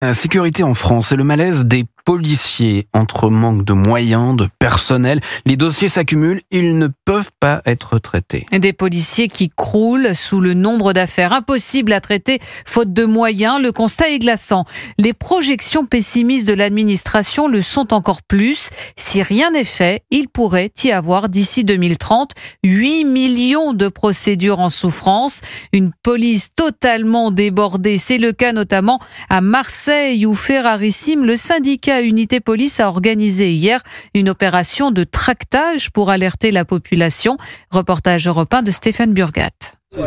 La sécurité en France et le malaise des policiers. Entre manque de moyens, de personnel, les dossiers s'accumulent, ils ne peuvent pas être traités. Des policiers qui croulent sous le nombre d'affaires impossibles à traiter faute de moyens. Le constat est glaçant. Les projections pessimistes de l'administration le sont encore plus. Si rien n'est fait, il pourrait y avoir d'ici 2030 8 millions de procédures en souffrance. Une police totalement débordée. C'est le cas notamment à Marseille où Ferrarissime, le syndicat Unité Police, a organisé hier une opération de tractage pour alerter la population. Reportage Europe 1 de Stéphane Burgat.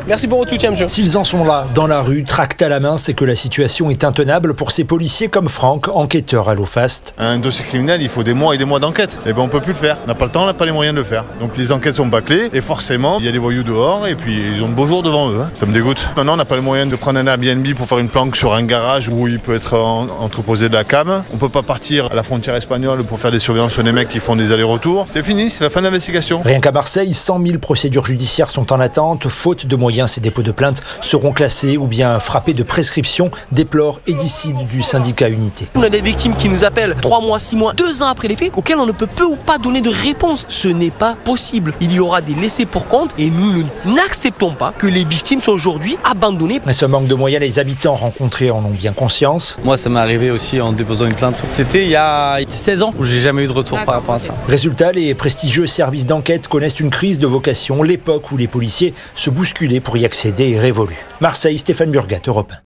Merci pour votre soutien, monsieur. S'ils en sont là, dans la rue, tract à la main, c'est que la situation est intenable pour ces policiers comme Franck, enquêteur à l'OFAST. Un dossier criminel, il faut des mois et des mois d'enquête. Et on peut plus le faire. On n'a pas le temps, on n'a pas les moyens de le faire. Donc les enquêtes sont bâclées et forcément, il y a des voyous dehors et puis ils ont de beaux jours devant eux. Ça me dégoûte. Maintenant, on n'a pas les moyens de prendre un Airbnb pour faire une planque sur un garage où il peut être entreposé de la cam. On peut pas partir à la frontière espagnole pour faire des surveillances sur les mecs qui font des allers-retours. C'est fini, c'est la fin de l'investigation. Rien qu'à Marseille, 100 000 procédures judiciaires sont en attente. Faute de moyens, ces dépôts de plainte seront classés ou bien frappés de prescription, déplore Edicide du syndicat Unité. On a des victimes qui nous appellent 3 mois, 6 mois, 2 ans après les faits, auxquels on ne peut ou pas donner de réponse. Ce n'est pas possible. Il y aura des laissés pour compte et nous n'acceptons pas que les victimes soient aujourd'hui abandonnées. Mais ce manque de moyens, les habitants rencontrés en ont bien conscience. Moi, ça m'est arrivé aussi en déposant une plainte. C'était il y a 16 ans où j'ai jamais eu de retour par rapport à ça. Résultat, les prestigieux services d'enquête connaissent une crise de vocation, l'époque où les policiers se bousculaient pour y accéder est révolue. Marseille, Stéphane Burgat, Europe 1.